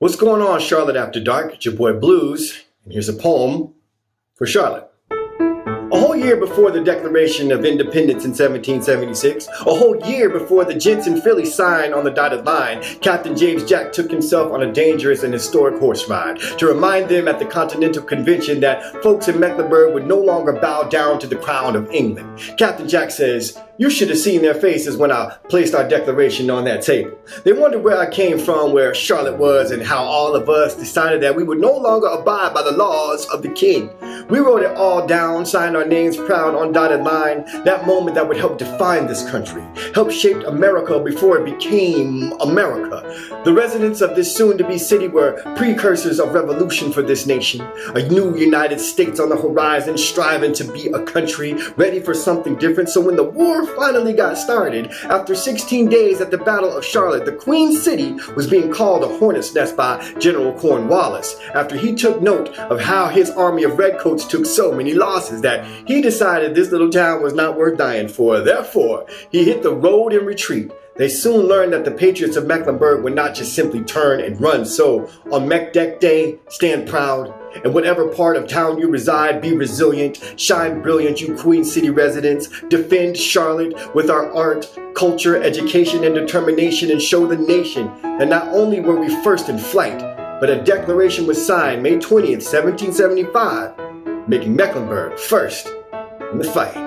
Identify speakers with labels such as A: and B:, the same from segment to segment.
A: What's going on, Charlotte After Dark? It's your boy Blues, and here's a poem for Charlotte. A whole year before the Declaration of Independence in 1776, a whole year before the gents in Philly signed on the dotted line, Captain James Jack took himself on a dangerous and historic horse ride to remind them at the Continental Convention that folks in Mecklenburg would no longer bow down to the crown of England. Captain Jack says, "You should have seen their faces when I placed our declaration on that table. They wondered where I came from, where Charlotte was, and how all of us decided that we would no longer abide by the laws of the king. We wrote it all down, signed our names proud on dotted line, that moment that would help define this country, help shape America before it became America. The residents of this soon-to-be city were precursors of revolution for this nation, a new United States on the horizon, striving to be a country ready for something different. So when the war finally got started, after 16 days at the Battle of Charlotte, the Queen City was being called a hornet's nest by General Cornwallis, after he took note of how his army of redcoats took so many losses that he decided this little town was not worth dying for. Therefore, he hit the road in retreat. They soon learned that the patriots of Mecklenburg would not just simply turn and run. So on Mech Deck Day, stand proud. In whatever part of town you reside, be resilient, shine brilliant, you Queen City residents. Defend Charlotte with our art, culture, education, and determination, and show the nation that not only were we first in flight, but a declaration was signed May 20th, 1775, making Mecklenburg first in the fight."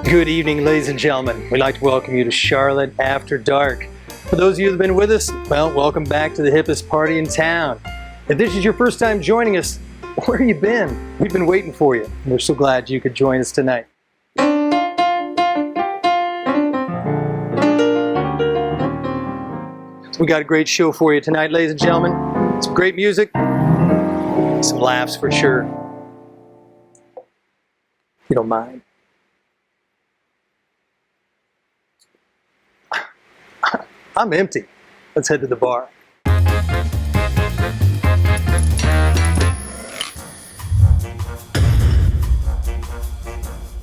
B: Good evening, ladies and gentlemen. We'd like to welcome you to Charlotte After Dark. For those of you that have been with us, well, welcome back to the hippest party in town. If this is your first time joining us, where have you been? We've been waiting for you. We're so glad you could join us tonight. So we got a great show for you tonight, ladies and gentlemen. Some great music, some laughs for sure. If you don't mind. I'm empty. Let's head to the bar.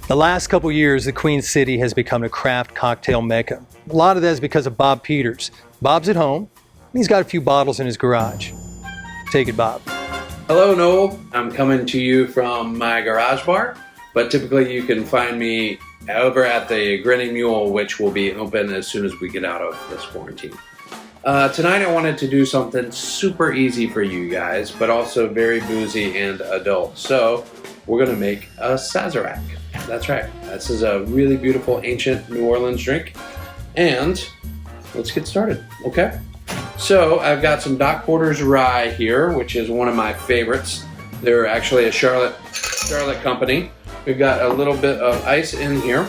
B: The last couple years, the Queen City has become a craft cocktail mecca. A lot of that is because of Bob Peters. Bob's at home, and he's got a few bottles in his garage. Take it, Bob.
C: Hello, Noel. I'm coming to you from my garage bar, but typically you can find me over at the Grinning Mule, which will be open as soon as we get out of this quarantine. Tonight I wanted to do something super easy for you guys, but also very boozy and adult. So we're going to make a Sazerac. That's right. This is a really beautiful ancient New Orleans drink. And let's get started, okay? So I've got some Doc Porter's Rye here, which is one of my favorites. They're actually a Charlotte company. We've got a little bit of ice in here.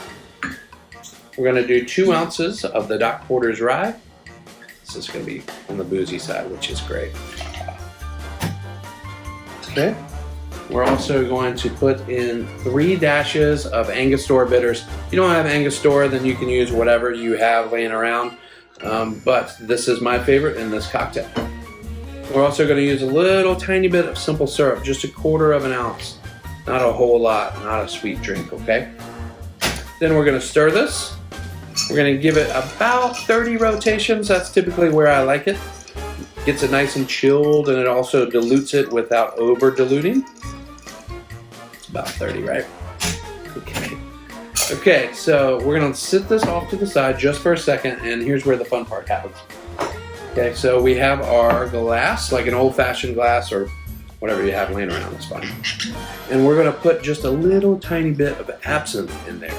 C: We're going to do 2 ounces of the Doc Porter's Rye. This is going to be on the boozy side, which is great. Okay. We're also going to put in 3 dashes of Angostura bitters. If you don't have Angostura, then you can use whatever you have laying around. But this is my favorite in this cocktail. We're also going to use a little tiny bit of simple syrup, just 1/4 of an ounce. Not a whole lot, not a sweet drink, okay? Then we're gonna stir this. We're gonna give it about 30 rotations. That's typically where I like it. Gets it nice and chilled, and it also dilutes it without over diluting. It's about 30, right? Okay. Okay, so we're gonna sit this off to the side just for a second, and here's where the fun part happens. Okay, so we have our glass, like an old-fashioned glass or whatever you have laying around, is fine. And we're gonna put just a little tiny bit of absinthe in there.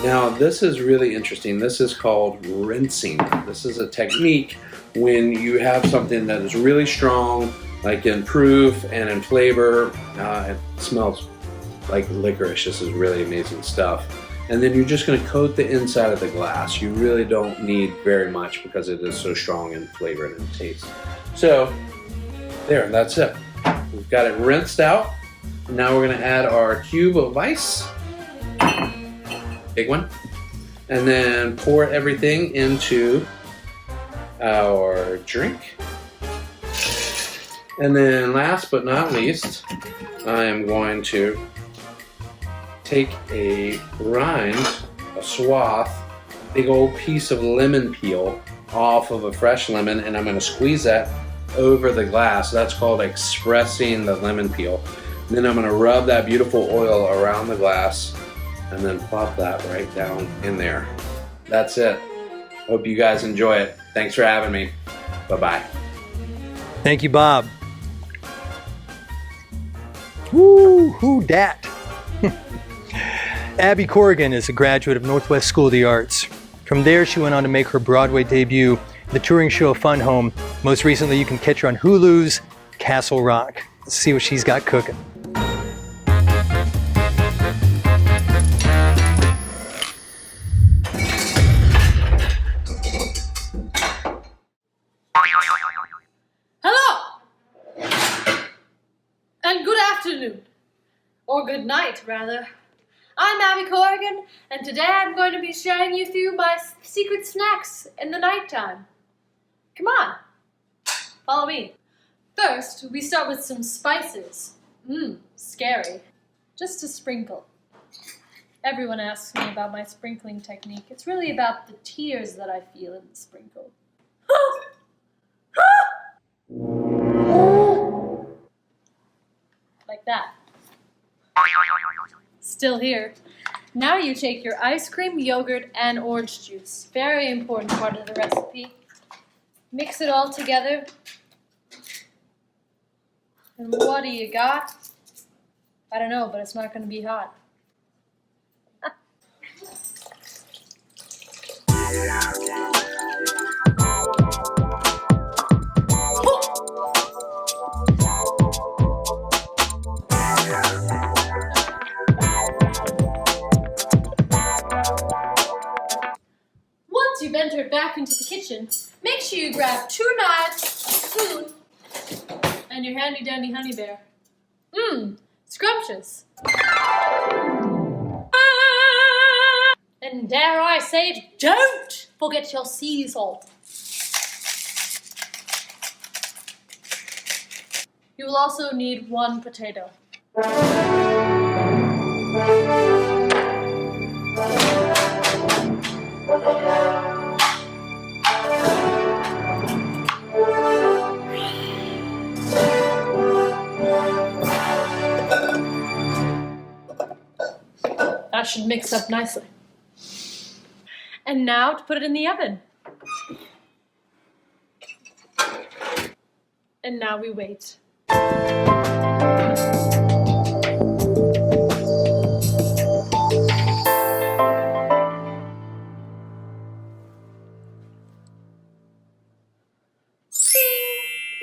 C: Now, this is really interesting. This is called rinsing. This is a technique when you have something that is really strong, like in proof and in flavor. It smells like licorice. This is really amazing stuff. And then you're just going to coat the inside of the glass. You really don't need very much because it is so strong in flavor and in taste. So there, that's it. We've got it rinsed out. Now we're going to add our cube of ice. Big one. And then pour everything into our drink. And then last but not least, I am going to take a rind, a swath, big old piece of lemon peel off of a fresh lemon, and I'm going to squeeze that over the glass. That's called expressing the lemon peel. And then I'm going to rub that beautiful oil around the glass and then plop that right down in there. That's it. Hope you guys enjoy it. Thanks for having me. Bye-bye.
B: Thank you, Bob. Woo, who dat? Abby Corrigan is a graduate of Northwest School of the Arts. From there, she went on to make her Broadway debut, the touring show Fun Home. Most recently, you can catch her on Hulu's Castle Rock. Let's see what she's got cooking.
D: Hello! And good afternoon. Or good night, rather. I'm Abby Corrigan, and today I'm going to be sharing you through my secret snacks in the nighttime. Come on, follow me. First, we start with some spices. Scary. Just a sprinkle. Everyone asks me about my sprinkling technique. It's really about the tears that I feel in the sprinkle. Like that. Still here. Now you take your ice cream, yogurt, and orange juice. Very important part of the recipe. Mix it all together. And what do you got? I don't know, but it's not going to be hot. Once you've entered back into the kitchen, make sure you grab 2 knives, a spoon, and your handy dandy honey bear. Scrumptious. And dare I say, don't forget your sea salt. You will also need 1 potato. That should mix up nicely. And now to put it in the oven. And now we wait.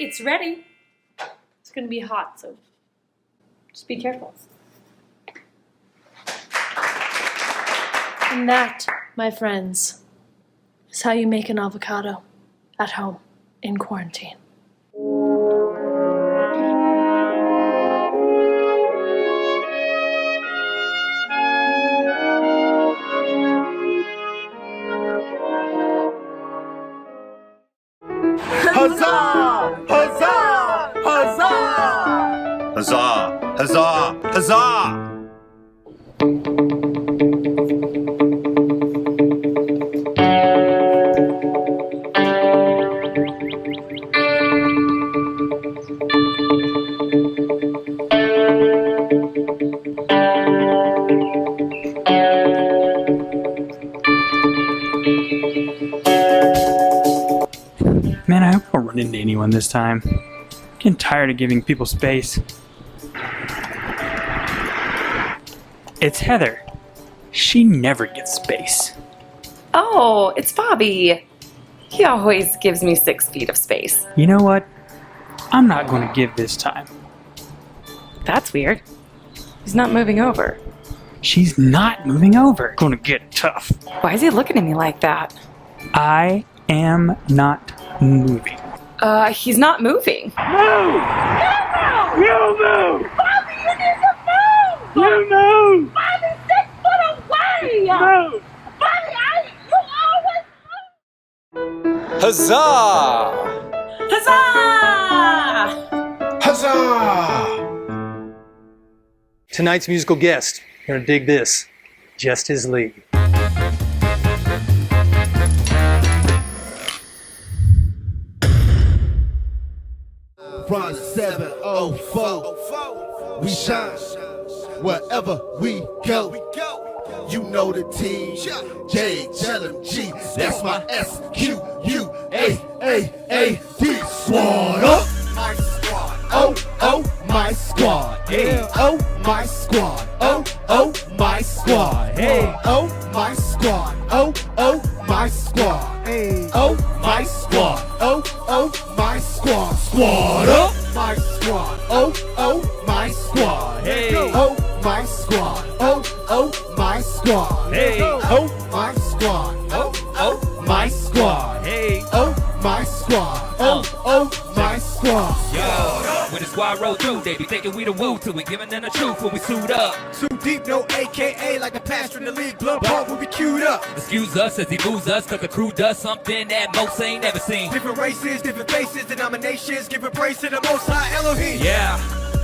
D: It's ready. It's going to be hot, so just be careful. And that, my friends, is how you make an avocado at home in quarantine.
E: Huzzah! Huzzah! Huzzah! Huzzah! Huzzah! Huzzah!
F: Man, I hope I don't run into anyone this time. I'm getting tired of giving people space. It's Heather. She never gets space.
G: Oh, it's Bobby. He always gives me 6 feet of space.
F: You know what? I'm not going to give this time.
G: That's weird. He's not moving over.
F: She's not moving over. Gonna get tough.
G: Why is he looking at me like that?
F: I am not moving.
G: He's not moving.
F: Move! You move!
H: Bobby, you need to move!
F: You move!
H: Bobby, 6 foot away!
F: Move!
H: Bobby, you always
B: Huzzah!
G: Huzzah!
E: Huzzah!
B: Tonight's musical guest, you're gonna dig this, just his lead.
I: From 704, we shine wherever we go. You know the team, JLMG, that's my SQUAAAD squad up. Oh, oh, my squad. Hey, oh, my squad. Oh, oh, my squad. Hey, oh, my squad. Oh, oh, my squad. Hey, oh, my squad. Oh, oh, my squad. Squad up. My squad. Oh, oh, my squad. Hey, oh, my squad. Oh, oh, my squad. Hey, oh, my squad. Oh, oh, my squad. Hey, oh, my squad. Oh, oh, my squad.
J: Yo, when the squad roll through, they be thinking we the woo till we giving them the truth when we suit up.
I: Too deep, no AKA like a pastor in the league. Blood pump when we queued up.
J: Excuse us as he moves us, cause the crew does something that most ain't never seen.
I: Different races, different faces, denominations, giving praise to the most high Elohim.
J: Yeah,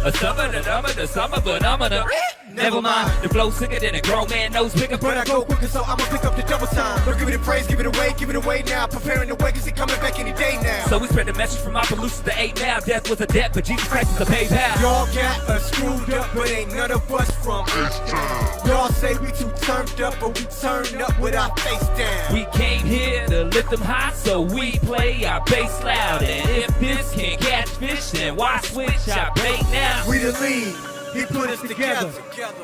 J: a summer, the summer, but I'm gonna. Never mind, the flow sicker than a grown man nose picker.
I: But I go quicker, so I'ma pick up the double time. Don't give it the praise, give it away now. Preparing the way, cause he coming back any day now.
J: So we spread the message from Opelousas to 8 now. Death was a debt, but Jesus Christ is a PayPal.
I: Y'all got us screwed up, but ain't none of us from H-Town. Y'all say we too turned up, but we turn up with our face down.
J: We came here to lift them high, so we play our bass loud. And if this can't catch fish, then why switch our bait now?
I: We the lead. He put us together.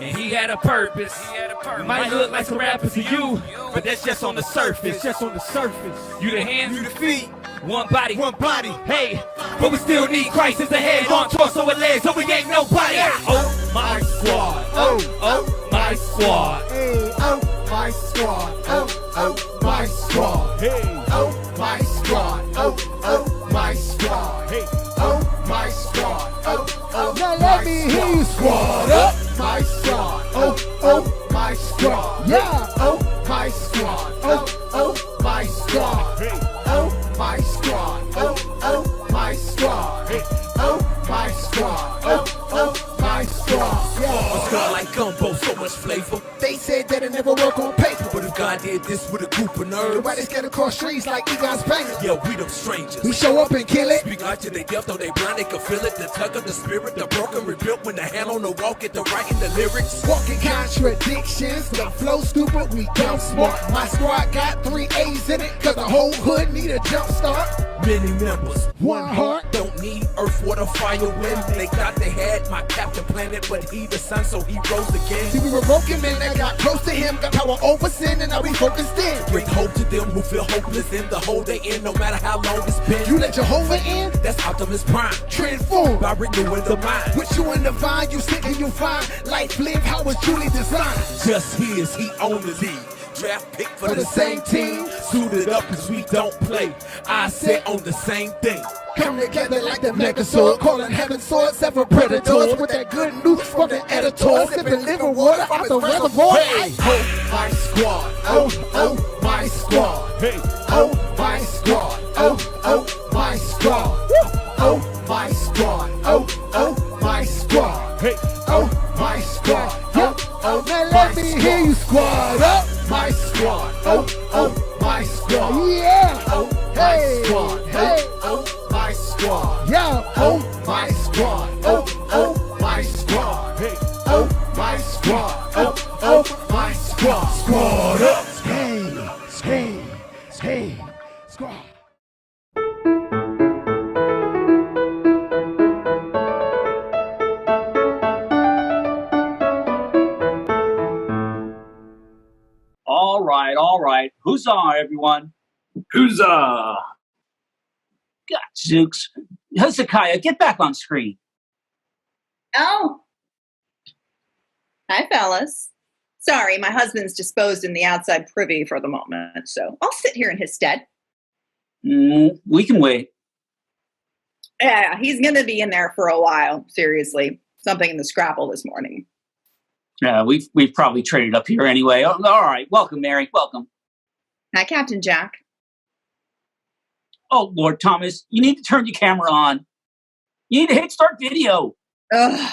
J: And he had a purpose. It might look like some rappers to you, but that's just on the surface.
I: It's just on the surface.
J: You the hands,
I: You the feet.
J: one body.
I: One body.
J: Hey, but we still need Christ as the head, on torso and legs, so we ain't nobody.
I: Oh, my squad. Oh, oh,
J: My squad.
I: hey, oh, my squad. Oh, oh, my squad. Hey, oh, my squad. Oh, oh, my squad. Hey, oh, my squad. Oh, oh, now let me hear you squad up. My squad. Oh, oh, my squad. Yeah. Oh, my squad. Oh, oh, my squad. Hey, oh, my squad. Oh, oh, my squad. Hey, oh, my squad. Oh, oh, my squad. Yeah.
J: A squad like gumbo, so much flavor.
I: They said that it never work on paper,
J: But if God did this with a group of
I: nobody
J: nerds,
I: scared to cross streets like Egon's Banger.
J: yeah, we them strangers.
I: We show up and kill it.
J: Speak life to they death, though they blind, they can feel it. The tug of the spirit, the broken rebuilt when the hand on the wall get the writing the lyrics.
I: Walking contradictions, the flow stupid, we dumb smart. My squad got 3 A's in it, cause the whole hood need a jump start.
J: Many members,
I: One heart.
J: don't need earth, water, fire, wind. They thought they had my captain planet, but he the sun, so he rose again.
I: See, we were broken men that got close to him, got power over sin, and now we focused in.
J: Bring hope to them who feel hopeless in the hole they in, no matter how long it's been.
I: You let Jehovah in,
J: That's Optimus Prime,
I: transform.
J: by renewing the mind.
I: With you in the vine, you sick and you find life live how it's truly designed.
J: Just his, he on the lead. Draft pick for
I: For
J: the
I: the same team,
J: Suited up cause we don't play. I said on the same thing.
I: come together like the Megazord, calling heaven swords, several predators with that good news from the editors, sipping liver water out the reservoir.
J: Hey,
I: oh, my squad. Oh, oh, my squad.
J: Hey,
I: Oh, my squad. Oh, oh, my squad. Oh, my squad. Oh, oh, my squad.
J: hey,
I: Oh, my squad. Oh, oh, now let me hear you squad up. My squad. Oh, oh, my squad. Yeah. Oh, my squad. Hey. Oh, my squad. Yeah. Oh, my squad. Oh, oh, my squad. Hey. Oh, my squad. Oh, oh, my squad. Squad up. Hey, hey, hey, squad.
K: All right. Huzzah, everyone.
E: Huzzah!
K: God, Zooks. Hezekiah, get back on screen.
H: Oh. Hi, fellas.
L: Sorry, my husband's disposed in the outside privy for the moment, so I'll sit here in his stead.
K: We can wait.
L: Yeah, he's going to be in there for a while, seriously. Something in the scrapple this morning.
K: We've probably traded up here anyway. Oh, all right. Welcome, Mary. Welcome.
L: Hi, Captain Jack.
K: Oh, Lord Thomas, you need to turn your camera on. You need to hit start video.
L: Ugh.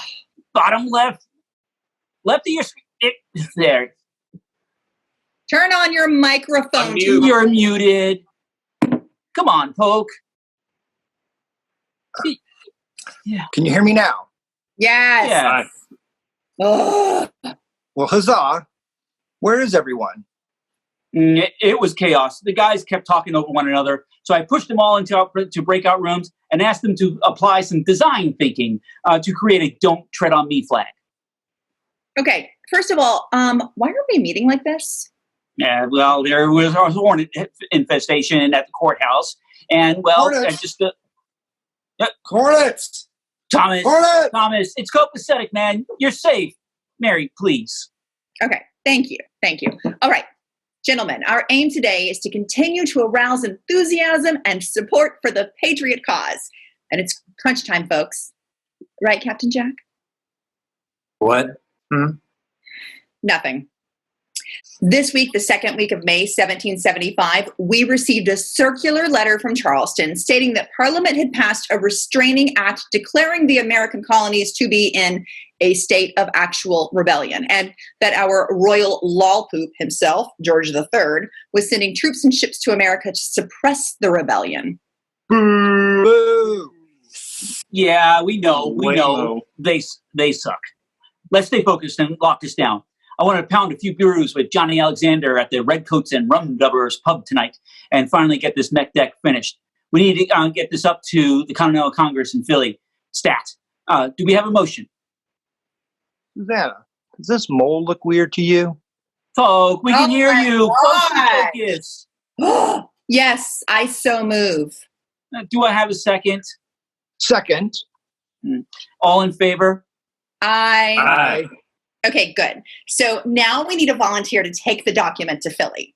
K: Bottom left. Left of your screen. There.
L: Turn on your microphone.
K: You're muted. Come on, Poke.
M: Yeah. Can you hear me now?
L: Yes.
K: Yeah.
L: Ugh.
M: Well, huzzah. Where is everyone?
K: It was chaos. The guys kept talking over one another, so I pushed them all into breakout rooms and asked them to apply some design thinking to create a "Don't Tread on Me" flag.
L: Okay, first of all, why are we meeting like this?
K: Yeah, well, there was a hornet infestation at the courthouse, and well,
M: Hornets!
K: Thomas,
M: Hornet!
K: Thomas, it's copacetic, man. You're safe. Mary, please.
L: Okay, thank you. All right, gentlemen, our aim today is to continue to arouse enthusiasm and support for the patriot cause. And it's crunch time, folks. Right, Captain Jack?
E: What?
L: Nothing. This week, the second week of May 1775, we received a circular letter from Charleston stating that Parliament had passed a restraining act declaring the American colonies to be in a state of actual rebellion, and that our royal lawpoop himself, George III, was sending troops and ships to America to suppress the rebellion.
M: Boo!
K: Yeah, we know. They suck. Let's stay focused and lock this down. I want to pound a few brews with Johnny Alexander at the Redcoats and Rum Dubbers pub tonight and finally get this mech deck finished. We need to get this up to the Continental Congress in Philly. Stat. Do we have a motion?
M: Susanna, does this mole look weird to you?
K: Folk, we can hear you. Focus.
L: Yes, I so move.
K: Do I have a second?
M: Second.
K: All in favor?
L: Aye. Okay, good. So now we need a volunteer to take the document to Philly.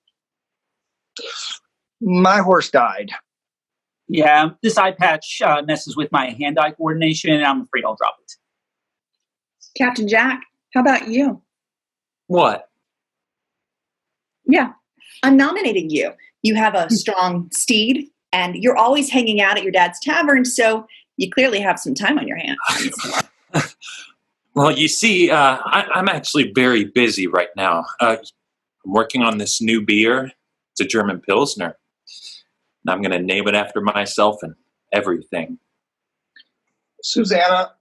M: My horse died.
K: Yeah, this eye patch messes with my hand-eye coordination, and I'm afraid I'll drop it.
L: Captain Jack, how about you?
E: What?
L: Yeah, I'm nominating you. You have a strong steed, and you're always hanging out at your dad's tavern, so you clearly have some time on your hands.
E: Well, you see, I'm actually very busy right now. I'm working on this new beer. It's a German Pilsner. And I'm going to name it after myself and everything.
M: Susanna,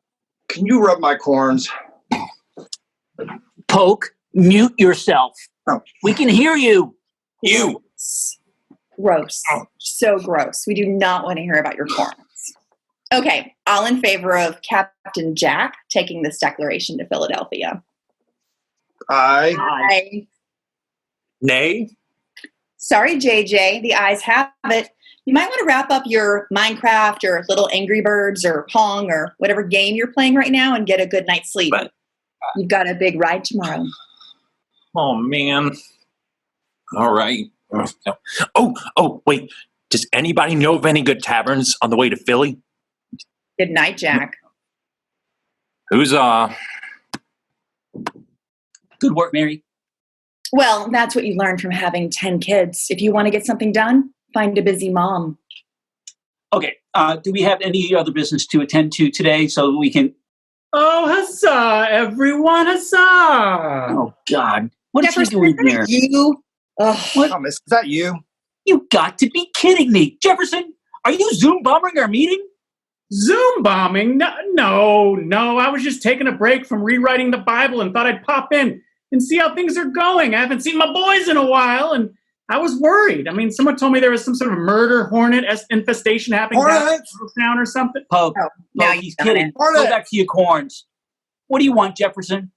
M: can you rub my corns?
K: Poke, mute yourself.
M: Oh.
K: We can hear you.
E: You.
L: Gross.
M: Oh.
L: So gross. We do not want to hear about your corns. Okay, all in favor of Captain Jack taking this declaration to Philadelphia?
M: Aye.
L: Aye.
E: Nay?
L: Sorry, JJ, the ayes have it. You might want to wrap up your Minecraft or Little Angry Birds or Pong or whatever game you're playing right now and get a good night's sleep.
E: But,
L: You've got a big ride tomorrow.
E: oh, man. All right. Oh, wait. Does anybody know of any good taverns on the way to Philly?
L: Good night, Jack.
E: Who's
K: Good work, Mary.
L: Well, that's what you learn from having 10 kids. If you want to get something done, find a busy mom.
K: Okay, do we have any other business to attend to today so we can...
N: Oh, huzzah, everyone, huzzah!
K: Oh, God. What is he
L: Jefferson,
K: doing here?
L: You?
M: What? Thomas, is that you?
K: You got to be kidding me. Jefferson, are you Zoom bombing our meeting?
N: Zoom bombing? No. I was just taking a break from rewriting the Bible and thought I'd pop in and see how things are going. I haven't seen my boys in a while, and I was worried. I mean, someone told me there was some sort of murder hornet infestation happening down or something.
K: Pope,
L: now
K: he's kidding. Go back to your corns. What do you want, Jefferson?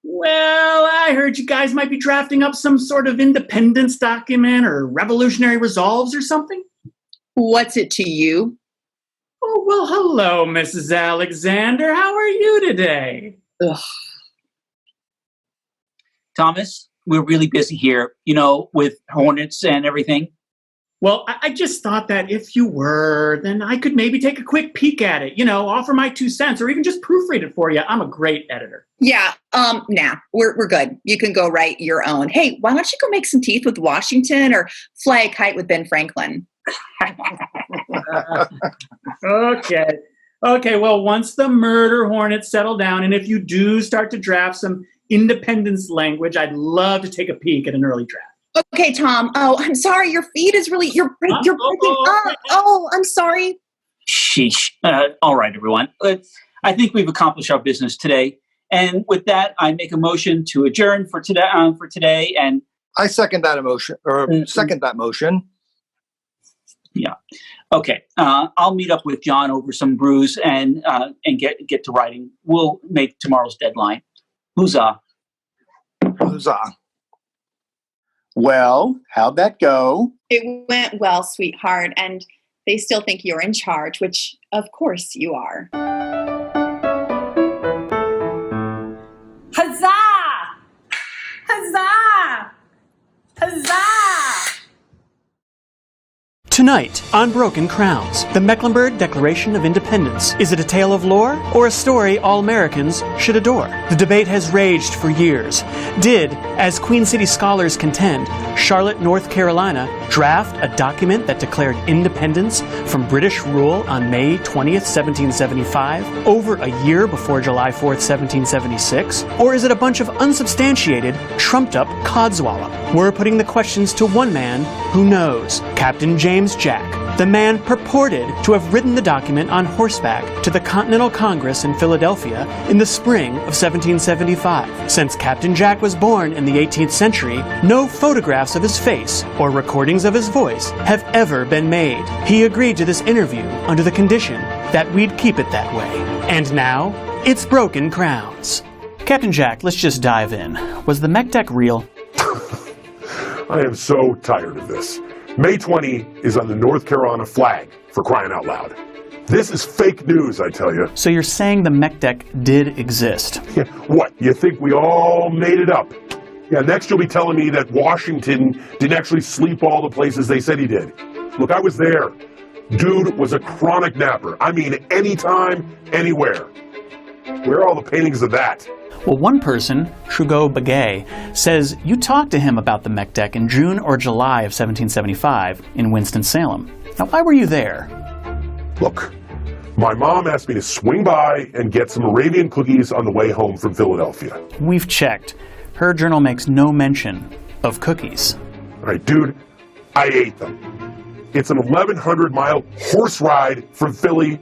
N: Well, I heard you guys might be drafting up some sort of independence document or revolutionary resolves or something.
L: What's it to you?
N: Oh, well, hello, Mrs. Alexander. How are you today?
L: Ugh.
K: Thomas, we're really busy here, with Hornets and everything.
N: Well, I just thought that if you were, then I could maybe take a quick peek at it, offer my 2 cents or even just proofread it for you. I'm a great editor.
L: Yeah, nah, we're good. You can go write your own. Hey, why don't you go make some teeth with Washington or fly a kite with Ben Franklin?
N: Okay, well, once the murder hornets settle down, and if you do start to draft some independence language, I'd love to take a peek at an early draft.
L: Okay, Tom. Oh, I'm sorry. Your feed is really, you're breaking up. Oh, I'm sorry.
K: Sheesh. All right, everyone. I think we've accomplished our business today. And with that, I make a motion to adjourn for today. And
M: I second that motion.
K: Yeah. Okay. I'll meet up with John over some brews and get to writing. We'll make tomorrow's deadline. Huzzah.
M: Huzzah. Well, how'd that go?
L: It went well, sweetheart, and they still think you're in charge, which, of course, you are.
D: Huzzah! Huzzah! Huzzah!
B: Tonight on Broken Crowns, the Mecklenburg Declaration of Independence. Is it a tale of lore or a story all Americans should adore? The debate has raged for years. Did, as Queen City scholars contend, Charlotte, North Carolina, draft a document that declared independence from British rule on May 20th, 1775, over a year before July 4th, 1776? Or is it a bunch of unsubstantiated, trumped-up codswallop? We're putting the questions to one man who knows, Captain James Jack, the man purported to have ridden the document on horseback to the Continental Congress in Philadelphia in the spring of 1775. Since Captain Jack was born in the 18th century, no photographs of his face or recordings of his voice have ever been made. He agreed to this interview under the condition that we'd keep it that way. And now, it's Broken Crowns. Captain Jack, let's just dive in. Was the mech deck real?
O: I am so tired of this. May 20 is on the North Carolina flag, for crying out loud. This is fake news, I tell you.
B: So you're saying the mech deck did exist?
O: Yeah, what, you think we all made it up? Yeah, next you'll be telling me that Washington didn't actually sleep all the places they said he did. Look, I was there. Dude was a chronic napper. I mean, anytime, anywhere. Where are all the paintings of that?
B: Well, one person, Trugo Begay, says you talked to him about the mech deck in June or July of 1775 in Winston-Salem. Now, why were you there?
O: Look, my mom asked me to swing by and get some Arabian cookies on the way home from Philadelphia.
B: We've checked. Her journal makes no mention of cookies.
O: All right, dude, I ate them. It's an 1,100-mile horse ride from Philly,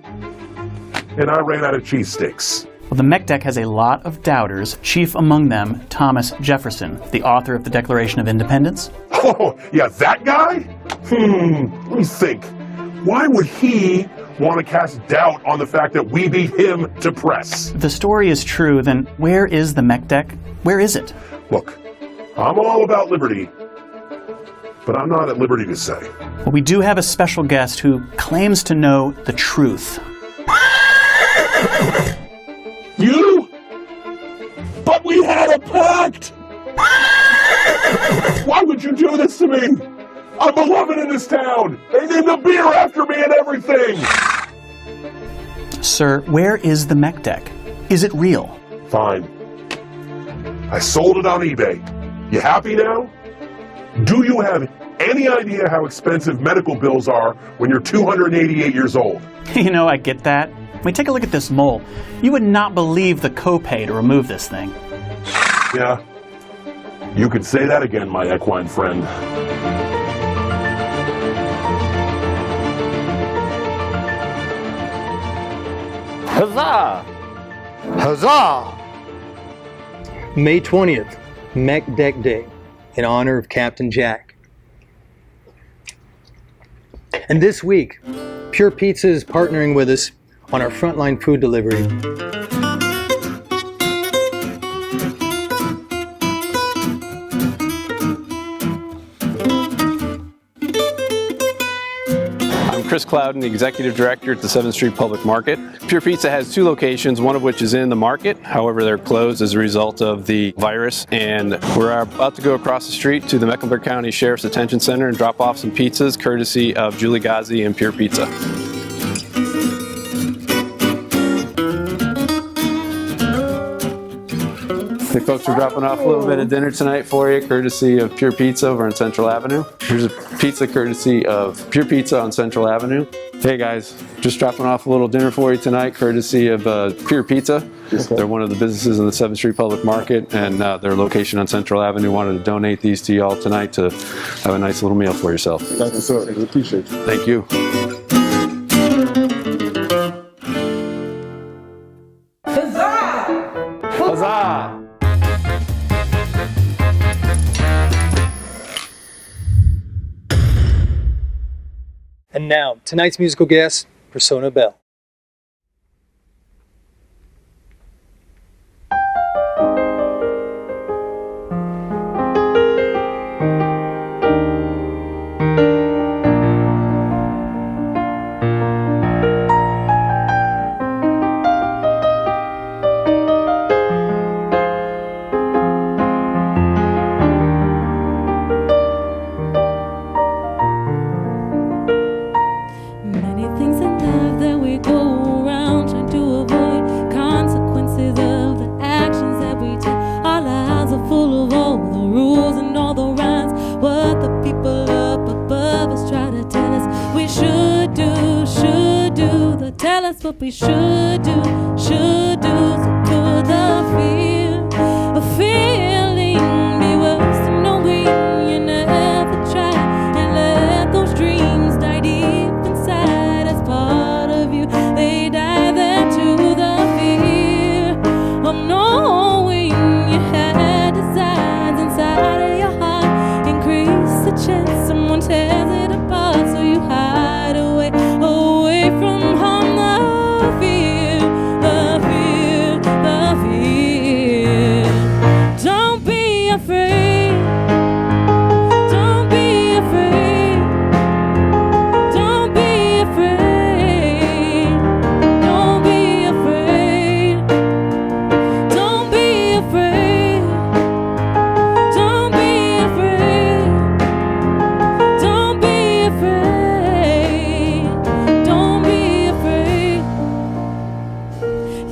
O: and I ran out of cheesesteaks.
B: Well, the mech deck has a lot of doubters, chief among them Thomas Jefferson, the author of the Declaration of Independence.
O: Oh, yeah, that guy? Let me think. Why would he want to cast doubt on the fact that we beat him to press?
B: If the story is true, then where is the mech deck? Where is it?
O: Look, I'm all about liberty, but I'm not at liberty to say.
B: Well, we do have a special guest who claims to know the truth.
O: You? But we had a pact! Why would you do this to me? I'm beloved in this town! They named a beer after me and everything!
B: Sir, where is the mech deck? Is it real?
O: Fine. I sold it on eBay. You happy now? Do you have any idea how expensive medical bills are when you're 288 years old?
B: You know, I get that. I mean, take a look at this mole. You would not believe the copay to remove this thing.
O: Yeah. You could say that again, my equine friend.
I: Huzzah! Huzzah!
B: May 20th, Mech Deck Day, in honor of Captain Jack. And this week, Pure Pizza is partnering with us on our frontline food delivery.
P: I'm Chris Clouden, the Executive Director at the 7th Street Public Market. Pure Pizza has 2 locations, one of which is in the market. However, they're closed as a result of the virus. And we're about to go across the street to the Mecklenburg County Sheriff's Detention Center and drop off some pizzas, courtesy of Julie Ghazi and Pure Pizza. Hey folks, we're dropping off a little bit of dinner tonight for you, courtesy of Pure Pizza over on Central Avenue. Here's a pizza courtesy of Pure Pizza on Central Avenue. Hey guys, just dropping off a little dinner for you tonight, courtesy of Pure Pizza. They're one of the businesses in the 7th Street Public Market, and their location on Central Avenue wanted to donate these to y'all tonight to have a nice little meal for yourself.
Q: Thank you, sir. I appreciate you.
P: Thank you.
H: Huzzah!
P: Huzzah!
B: And now, tonight's musical guest, Persona Bell.
R: What we should do, so could the fear of feeling be worse than knowing you never tried and let those dreams die deep inside as part of you. They die there to the fear of knowing you had desires inside of your heart. Increase the chance someone tears it apart, so you hide away from harm.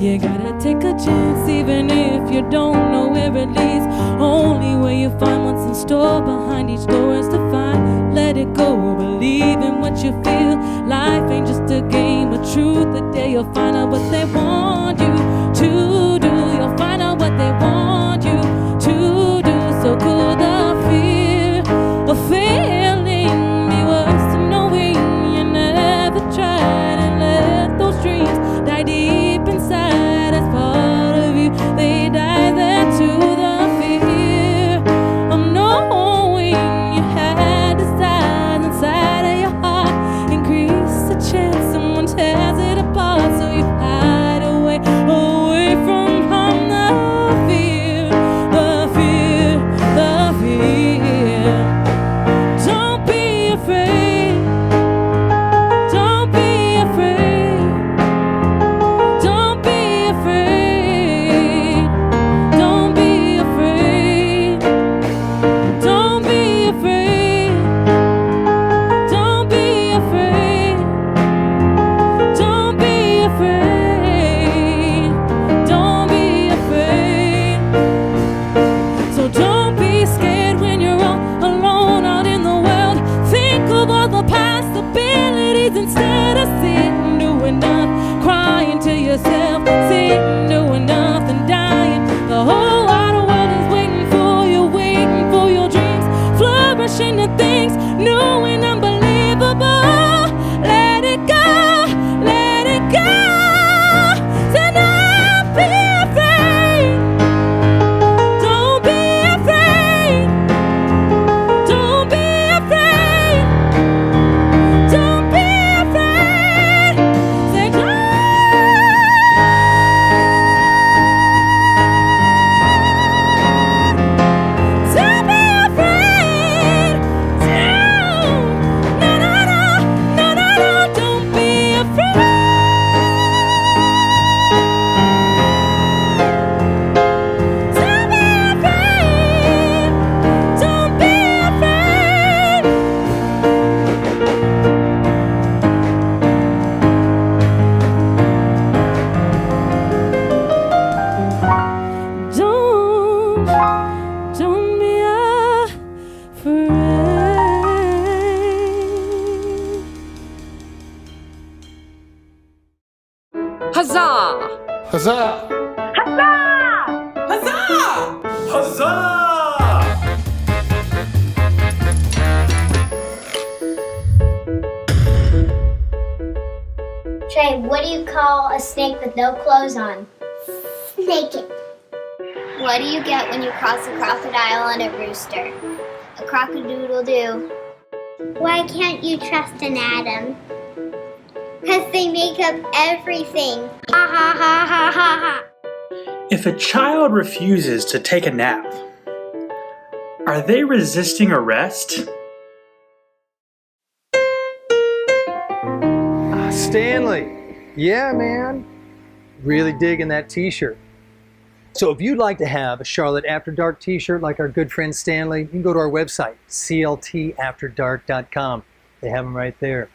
R: You gotta take a chance even if you don't know where it leads. Only where you find what's in store behind each door is to find. Let it go, believe in what you feel. Life ain't just a game of truth. The day you'll find out what they want you to do, you'll find out what they want you to do. So could the fear of failing be worse than knowing you never tried and let those dreams die deep inside as part of you. They die there to the fear of knowing you had desires inside of your heart. Increase the chance someone tears it apart, so you hide away from
G: Huzzah!
I: Huzzah!
H: Huzzah!
I: Huzzah!
S: Trey, what do you call a snake with no clothes on? Naked. What do you get when you cross a crocodile and a rooster? A crockadoodle-doo. Why can't you trust an atom? Because they make up everything. Ha ha ha ha ha ha.
F: If a child refuses to take a nap, are they resisting arrest?
B: Stanley, yeah, man. Really digging that t-shirt. So if you'd like to have a Charlotte After Dark t-shirt like our good friend Stanley, you can go to our website, cltafterdark.com. They have them right there.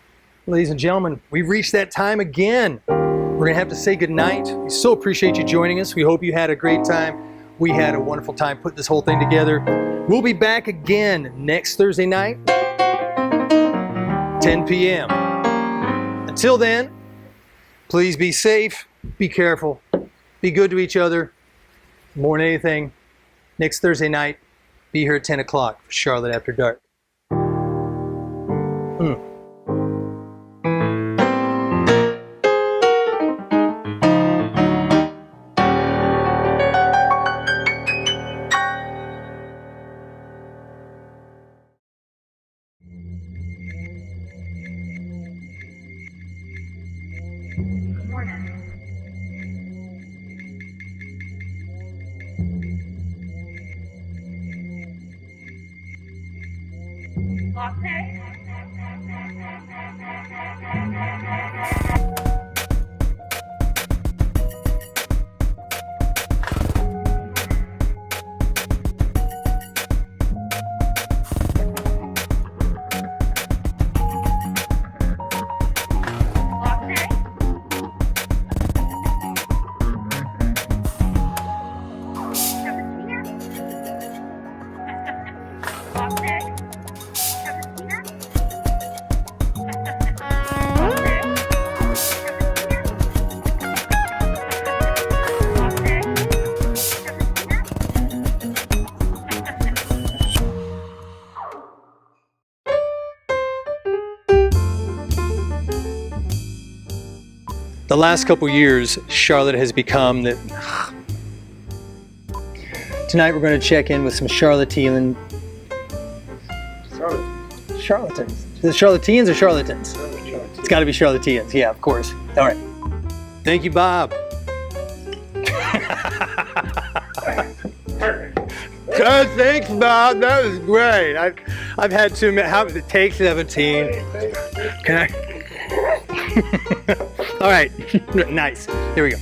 B: Ladies and gentlemen, we've reached that time again. We're going to have to say goodnight. We so appreciate you joining us. We hope you had a great time. We had a wonderful time putting this whole thing together. We'll be back again next Thursday night, 10 p.m. Until then, please be safe, be careful, be good to each other. More than anything, next Thursday night, be here at 10 o'clock for Charlotte After Dark. The last couple years, Charlotte has become the... Tonight we're going to check in with some charlatans. Is it charlatans or charlatans? It's got to be charlatans, yeah, of course. All right. Thank you, Bob.
T: Oh, thanks, Bob. That was great. I've had too many. How take 17? Can I? All right. Nice. Here we go.